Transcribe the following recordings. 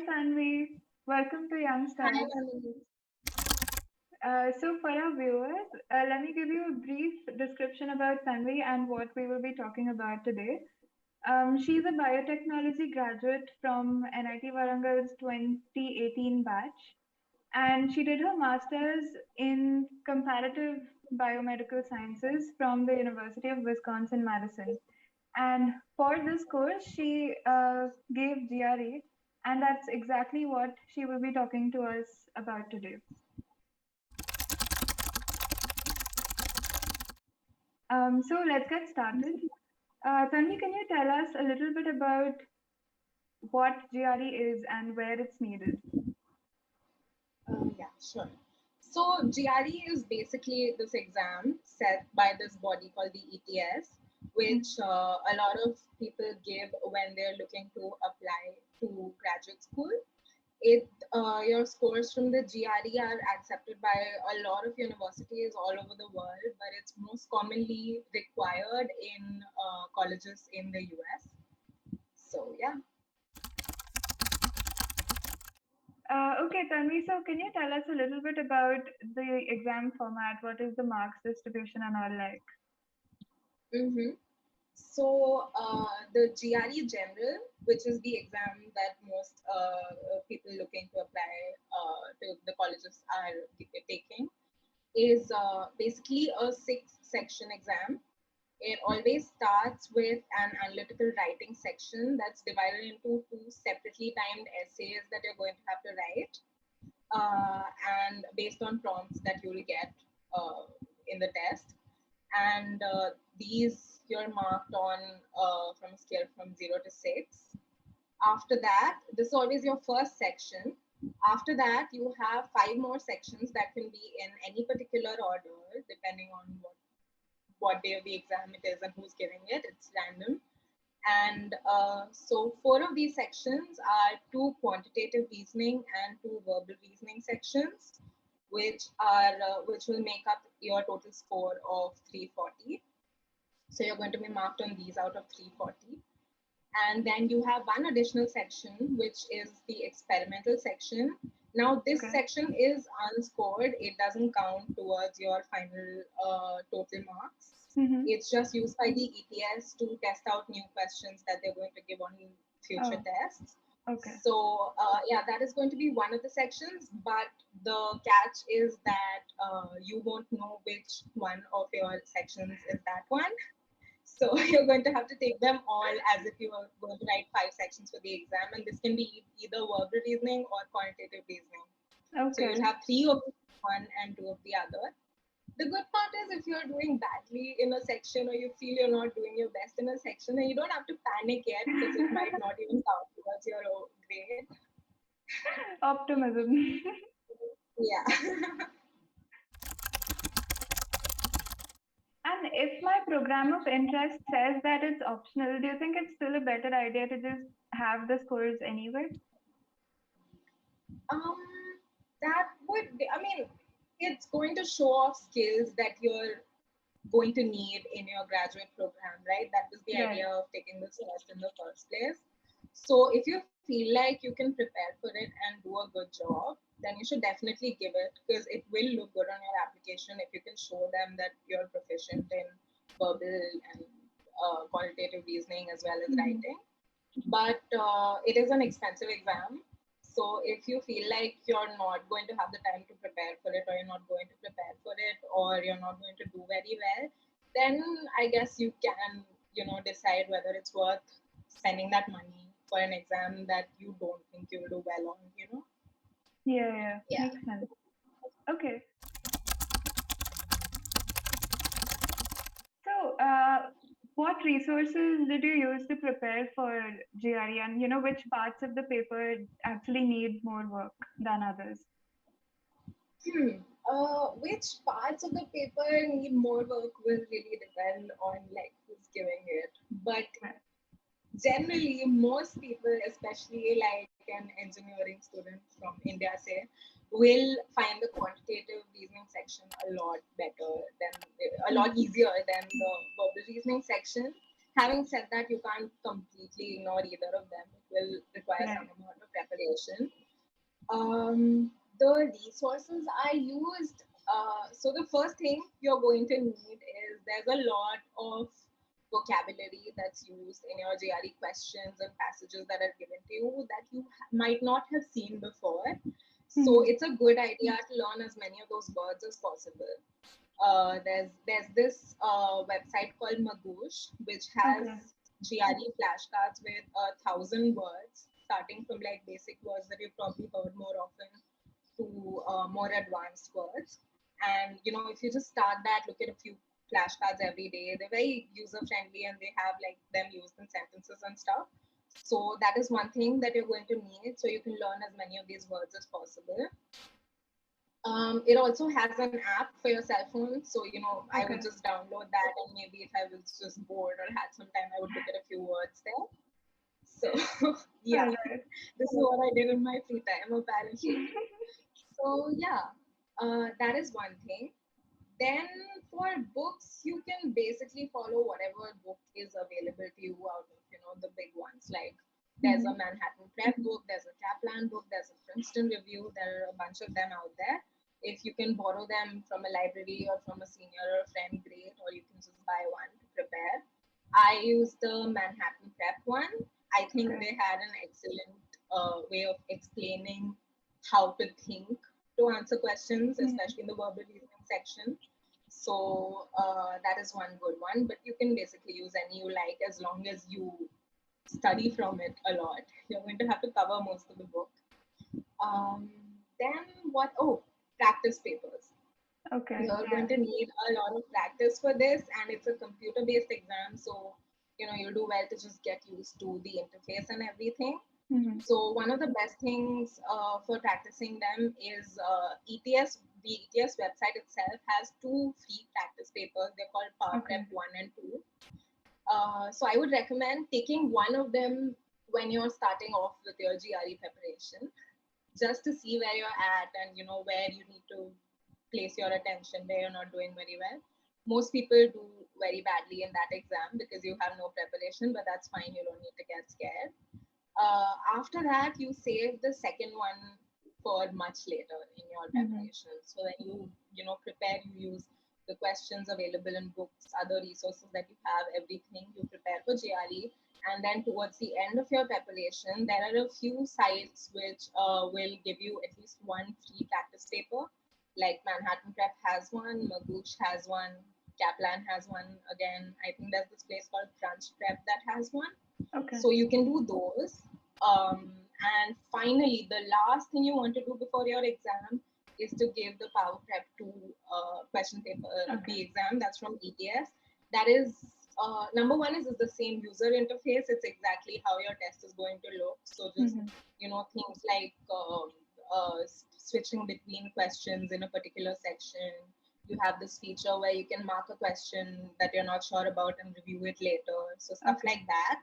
Tanvi. Welcome to Hi, YoungSTARs. Tanvi. So, for our viewers, let me give you a brief description about Tanvi and what we will be talking about today. She's a biotechnology graduate from NIT Warangal's 2018 batch, and she did her master's in comparative biomedical sciences from the University of Wisconsin Madison. And for this course, she gave GRE, and that's exactly what she will be talking to us about today. So let's get started. Tanvi, can you tell us a little bit about what GRE is and where it's needed? Yeah, sure. So GRE is basically this exam set by this body called the ETS, which a lot of people give when they're looking to apply to graduate school. Your scores from the GRE are accepted by a lot of universities all over the world, but it's most commonly required in colleges in the US. So yeah. Okay, Tanvi, so can you tell us a little bit about the exam format? What is the marks distribution and all like? Mm-hmm. So the GRE General, which is the exam that most people looking to apply to the colleges are taking, is basically a 6-section exam. It always starts with an analytical writing section that's divided into 2 separately timed essays that you're going to have to write, and based on prompts that you will get in the test. And these you're marked on from a scale from 0 to 6. After that, this is always your first section. After that, you have 5 more sections that can be in any particular order depending on what day of the exam it is and who's giving it. It's random. And so 4 of these sections are 2 quantitative reasoning and 2 verbal reasoning sections, which will make up your total score of 340. So you're going to be marked on these out of 340. And then you have one additional section, which is the experimental section. Now, this Okay. section is unscored. It doesn't count towards your final total marks. Mm-hmm. It's just used by the ETS to test out new questions that they're going to give on future Oh, tests. okay. So, yeah, that is going to be one of the sections, but the catch is that you won't know which one of your sections is that one. So you're going to have to take them all as if you were going to write 5 sections for the exam, and this can be either verbal reasoning or quantitative reasoning. So you'll Okay. have 3 of one and 2 of the other. The good part is if you're doing badly in a section or you feel you're not doing your best in a section, then you don't have to panic yet because it might not even count towards your grade. Optimism. Yeah. And if my program of interest says that it's optional, do you think it's still a better idea to just have the scores anyway? um, that would be, I mean, it's going to show off skills that you're going to need in your graduate program, right? That was the idea Right. of taking this test in the first place. So if you feel like you can prepare for it and do a good job, then you should definitely give it because it will look good on your application if you can show them that you're proficient in verbal and qualitative reasoning as well as Mm-hmm. writing. But it is an expensive exam. So if you feel like you're not going to have the time to prepare for it, or you're not going to prepare for it, or you're not going to do very well, then I guess you can, decide whether it's worth spending that money for an exam that you don't think you'll do well on. Yeah, yeah, Yeah. makes sense. Okay. So, what resources did you use to prepare for GRE, and which parts of the paper actually need more work than others? Which parts of the paper need more work will really depend on like who's giving it. But Right. generally most people, especially like an engineering student from India, say, will find the quantitative reasoning section a lot better than a lot Mhm. easier than the verbal reasoning section. Having said that, you can't completely ignore either of them. It will require some Right. amount of preparation. The resources I used. So the first thing you're going to need is there's a lot of vocabulary that's used in your GRE questions and passages that are given to you that you might not have seen before. So Hmm. it's a good idea to learn as many of those words as possible. There's this website called Magoosh, which has Okay. GRE flashcards with 1,000 words, starting from like basic words that you've probably heard more often to more advanced words. And you know, if you just start that, look at a few flashcards every day. They're very user friendly and they have like them used in sentences and stuff. So that is one thing that you're going to need, so you can learn as many of these words as possible. It also has an app for your cell phone. So, you know, I would Okay. just download that, and maybe if I was just bored or had some time, I would look at a few words there. So, All yeah, right. this is what I did in my free time, apparently. So, yeah, that is one thing. Then for books, you can basically follow whatever book is available to you out of, you know, the big ones. Like there's a Hmm. Manhattan Prep book, there's a Kaplan book, there's a Princeton Review. There are a bunch of them out there. If you can borrow them from a library or from a senior or a friend, great. Or you can just buy one to prepare. I used the Manhattan Prep one. I think Okay. they had an excellent way of explaining how to think to answer questions, Hmm. especially in the verbal reasoning section. So that is one good one. But you can basically use any you like as long as you study from it a lot. You're going to have to cover most of the book. Um, then what? Oh, practice papers. Okay. You're going Yeah. to need a lot of practice for this, and it's a computer based exam. So, you know, you'll do well to just get used to the interface and everything. Hmm. So one of the best things for practicing them is ETS. The ETS website itself has two free practice papers. They're called Power Prep Okay. 1 and 2. So I would recommend taking one of them when you're starting off with your GRE preparation, just to see where you're at and you know where you need to place your attention, where you're not doing very well. Most people do very badly in that exam because you have no preparation, but that's fine. You don't need to get scared. After that, you save the second one for much later in your Hmm. preparation. So when you know prepare, you use the questions available in books, other resources that you have, everything you prepare for GRE. And then towards the end of your preparation, there are a few sites which will give you at least one free practice paper. Like Manhattan Prep has one, Magooch has one, Kaplan has one. Again, I think there's this place called Crunch Prep that has one, Okay. so you can do those. And finally, the last thing you want to do before your exam is to give the Power Prep 2 question paper, Okay. the exam that's from ETS. That is, number one is the same user interface. It's exactly how your test is going to look. So just, Hmm. you know, things like switching between questions in a particular section. You have this feature where you can mark a question that you're not sure about and review it later. So stuff Okay. like that,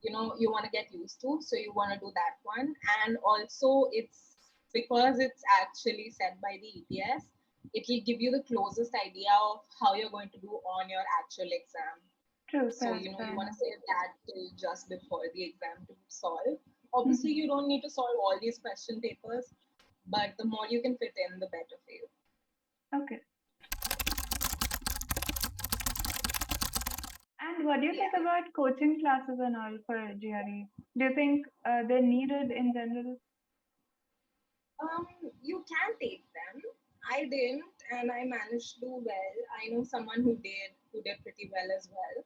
you know, you want to get used to, so you want to do that one. And also it's because it's actually set by the ETS, it will give you the closest idea of how you're going to do on your actual exam. True. So Fair. you know Fair you want to enough. save that till just before the exam to solve. Obviously Hmm. you don't need to solve all these question papers, but the more you can fit in, the better for you. Okay. And what do you Yeah. think about coaching classes and all for GRE? Do you think they're needed in general? Um, you can take them. I didn't, and I managed to do well. I know someone who did pretty well as well,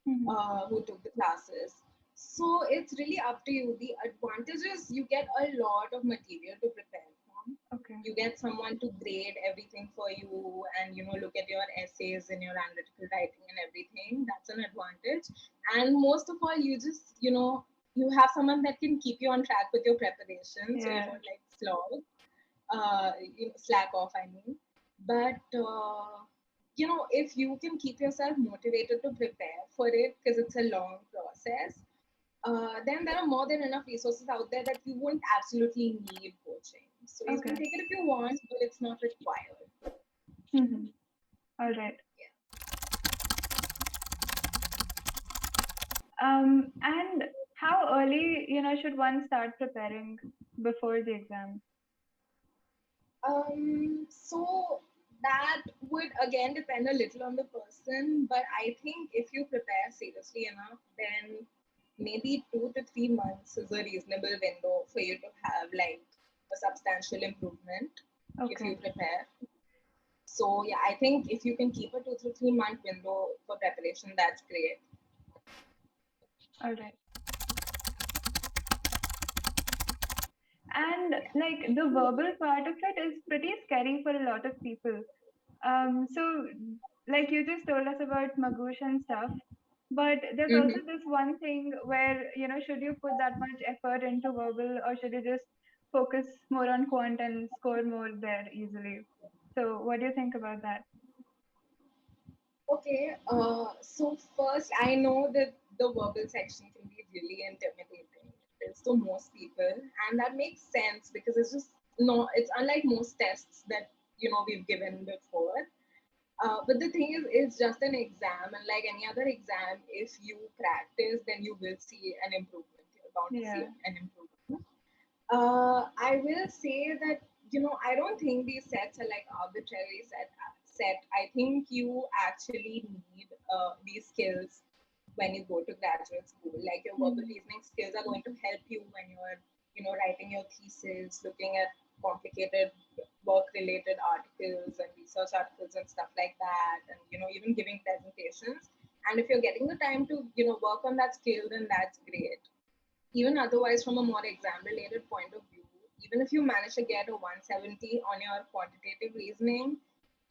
Hmm. who took the classes. So it's really up to you. The advantage is you get a lot of material to prepare from. Okay. You get someone to grade everything for you and you know look at your essays and your analytical writing and everything. That's an advantage. And most of all, you just, you know, you have someone that can keep you on track with your preparation so you Yeah. don't like slog, you know, slack off, I mean. But you know, if you can keep yourself motivated to prepare for it because it's a long process, then there are more than enough resources out there that you won't absolutely need coaching. So you can Okay. take it if you want, but it's not required. Hmm. All right. Yeah. And how early, should one start preparing before the exam? So that would again depend a little on the person, but I think if you prepare seriously enough, then maybe 2 to 3 months is a reasonable window for you to have like a substantial improvement if Okay. you prepare. So yeah, I think if you can keep a 2 to 3 month window for preparation, that's great. All right. And Yeah. like the verbal part of it is pretty scary for a lot of people. So like you just told us about Magoosh and stuff, but there's also Mm-hmm. this one thing where, should you put that much effort into verbal or should you just focus more on quant and score more there easily? So what do you think about that? Okay, so first, I know that the verbal section can be really intimidating. It is to most people, and that makes sense because it's just no, it's unlike most tests that we've given before. But the thing is, it's just an exam, and like any other exam, if you practice, then you will see an improvement. You're bound to see Yeah. an improvement. I will say that I don't think these sets are like arbitrary set. I think you actually need these skills when you go to graduate school. Like your verbal Hmm. reasoning skills are going to help you when you're writing your thesis, looking at complicated work-related articles and research articles and stuff like that, and even giving presentations. And if you're getting the time to work on that skill, then that's great. Even otherwise, from a more exam related point of view, even if you manage to get a 170 on your quantitative reasoning,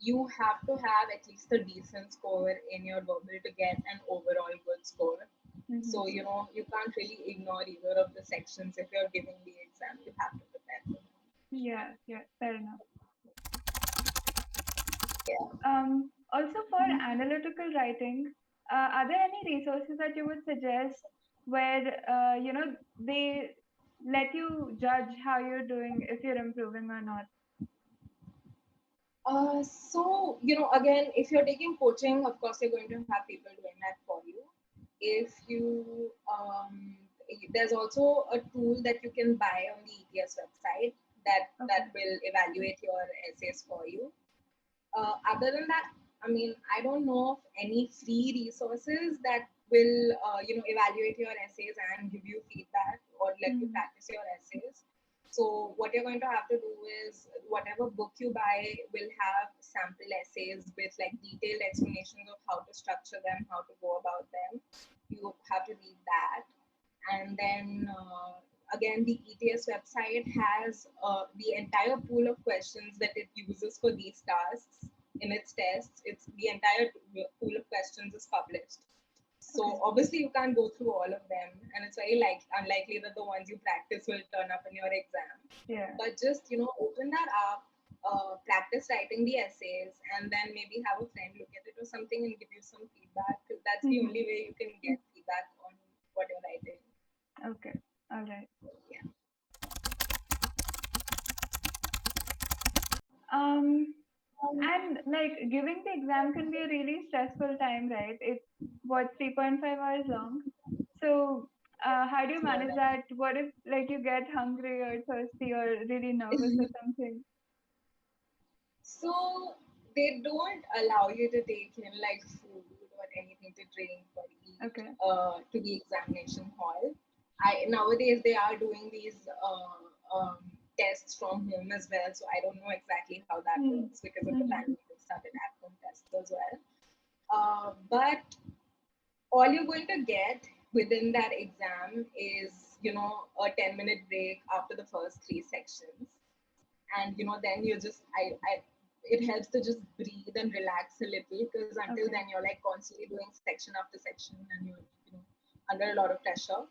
you have to have at least a decent score in your verbal to get an overall good score. Hmm. So, you can't really ignore either of the sections if you're giving the exam. You have to prepare for them. Yeah, yeah, fair enough. Yeah. Also, for analytical writing, are there any resources that you would suggest where they let you judge how you're doing if you're improving or not? So, again, if you're taking coaching, of course, you're going to have people doing that for you. If you, there's also a tool that you can buy on the ETS website that Okay. will evaluate your essays for you. Other than that, I mean, I don't know of any free resources that will, evaluate your essays and give you feedback or let you Hmm. practice your essays. So what you're going to have to do is whatever book you buy will have sample essays with like detailed explanations of how to structure them, how to go about them. You have to read that, and then again the ETS website has the entire pool of questions that it uses for these tasks in its tests. It's the entire pool of questions is published. Okay. So obviously you can't go through all of them, and it's very unlikely that the ones you practice will turn up in your exam. Yeah. But just open that up, practice writing the essays, and then maybe have a friend look at it or something and give you some feedback, because that's the Hmm. only way you can get feedback on what you're writing. Okay. All right. Yeah. Um, and like giving the exam can be a really stressful time, right? It's what 3.5 hours long. So, how do you It's more manage than that? What if like you get hungry or thirsty or really nervous or something? so they don't allow you to take in like food or anything to drink or eat Okay. to the examination hall. I nowadays they are doing these tests from home as well, so I don't know exactly how that Hmm. works because of the Hmm. pandemic. They started at home tests as well. But all you're going to get within that exam is a 10-minute break after the first three sections, and then you just I it helps to just breathe and relax a little, because until Okay. then you're like constantly doing section after section and you're under a lot of pressure.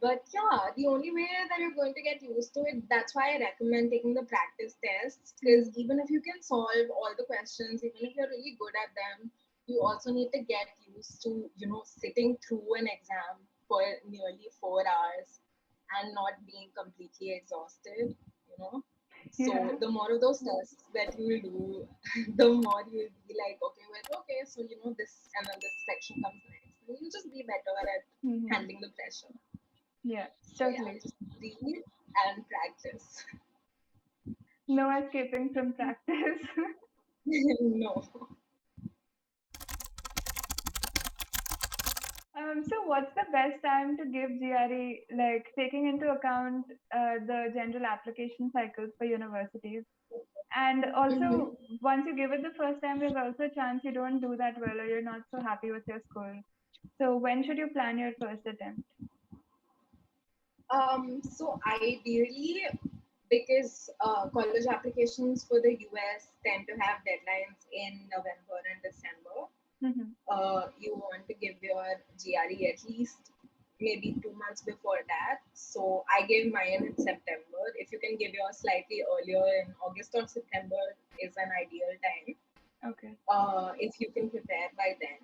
But yeah, the only way that you're going to get used to it, that's why I recommend taking the practice tests, because Hmm. even if you can solve all the questions, even if you're really good at them, you also need to get used to sitting through an exam for nearly 4 hours and not being completely exhausted, you know. So Yeah. the more of those tests that you will do, the more you will be like, okay, well, okay, so this and then this section comes next, you'll just be better at Mm-hmm. handling the pressure. Yeah, So yeah, totally. just read and practice. No escaping from practice. No. So what's the best time to give GRE, like taking into account the general application cycles for universities? And Mm-hmm. also, once you give it the first time, there's also a chance you don't do that well or you're not so happy with your score. So when should you plan your first attempt? So ideally, because college applications for the US tend to have deadlines in November and December, Mm-hmm. you want to give your GRE at least maybe 2 months before that. So I gave mine in September. If you can give yours slightly earlier in August or September is an ideal time. Okay. If you can prepare by then.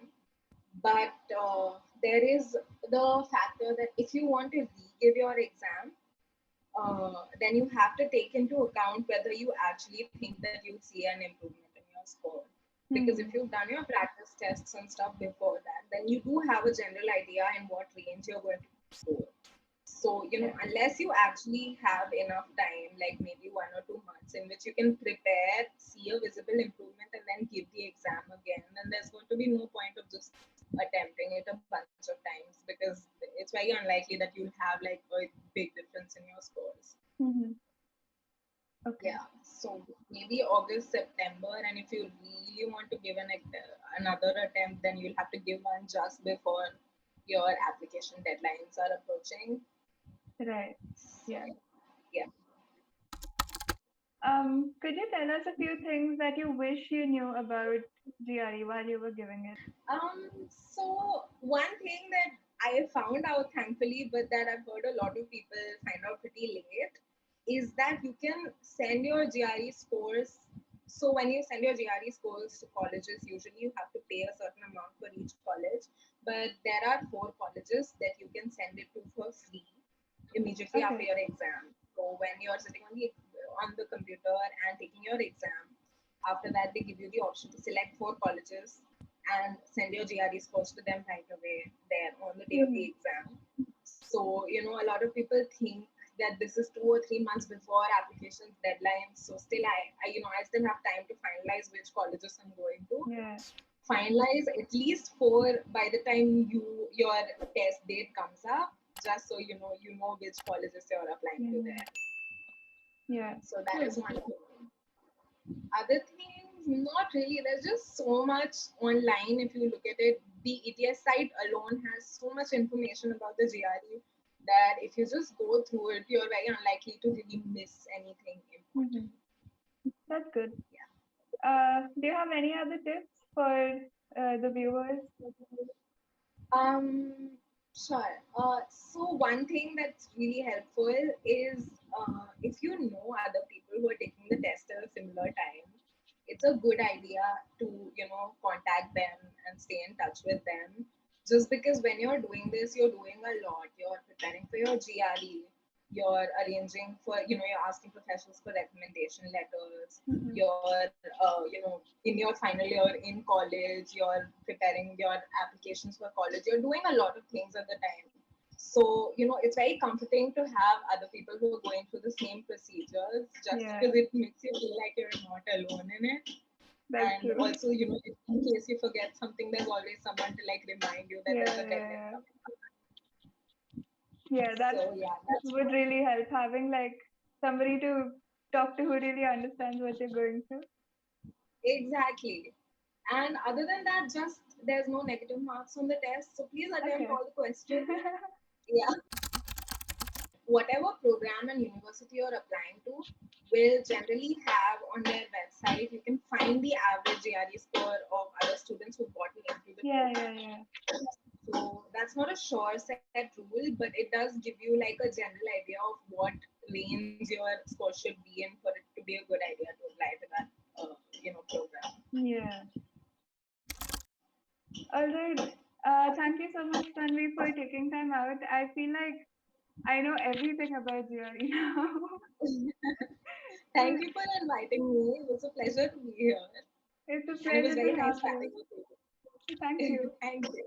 But there is the factor that if you want to re-give your exam, then you have to take into account whether you actually think that you'll see an improvement in your score. Because if Mm-hmm. you've done your practice tests and stuff before that, then you do have a general idea in what range you're going to score. So, Yeah. unless you actually have enough time, like maybe 1 or 2 months, in which you can prepare, see a visible improvement, and then give the exam again, then there's going to be no point of just attempting it a bunch of times because it's very unlikely that you'll have like a big difference in your scores. Mm-hmm. Okay. Yeah, so maybe August, September, and if you really want to give another attempt, then you'll have to give one just before your application deadlines are approaching. Right. So, Yeah. yeah. Could you tell us a few things that you wish you knew about GRE while you were giving it? So one thing that I found out thankfully, but that I've heard a lot of people find out pretty late, is that you can send your GRE scores. So when you send your GRE scores to colleges, usually you have to pay a certain amount for each college. But there are 4 colleges that you can send it to for free immediately after Okay. your exam. So when you're sitting on the computer and taking your exam, after that they give you the option to select 4 colleges and send your GRE scores to them right away there on the day of the Mm-hmm. exam. So, a lot of people think that this is 2 or 3 months before applications deadlines. So still I still have time to finalize which colleges I'm going to. Yeah. Finalize at least 4 by the time your test date comes up, just so you know which colleges you're applying to Mm-hmm. there. Yeah. So that Cool. is one thing. Other things, not really. There's just so much online. If you look at it, the ETS site alone has so much information about the GRE that if you just go through it, you're very unlikely to really miss anything important. Mm-hmm. That's good. Yeah. Do you have any other tips for the viewers? Um, sure. So one thing that's really helpful is if you know other people who are taking the test at a similar time, it's a good idea to contact them and stay in touch with them. Just because when you're doing this, you're doing a lot. You're preparing for your GRE. You're arranging for you're asking professors for recommendation letters. Mm-hmm. You're in your final year in college, you're preparing your applications for college, you're doing a lot of things at the time. So it's very comforting to have other people who are going through the same procedures, just Yeah, because it makes you feel like you're not alone in it. that's And true. also, in case you forget something, there's always someone to like remind you that Yeah, there's a yeah, deadline yeah. coming up. Yeah, that So yeah, that's would really help having like somebody to talk to who really understands what you're going through. exactly. And other than that, just there's no negative marks on the test, so please attempt Okay. all the questions. Yeah, whatever program and university you're applying to will generally have on their website, you can find the average GRE score of other students who've gotten into the Yeah, yeah, program. yeah. So that's not a sure set rule, but it does give you like a general idea of what range your score should be in for it to be a good idea to apply to that program. Yeah. All right. Thank you so much, Tanvi, for taking time out. I feel like I know everything about GRE now. Thank you for inviting me. It was a pleasure to be here. It's a And it was pleasure to very nice have chatting you. with Thank you. you. Thank you.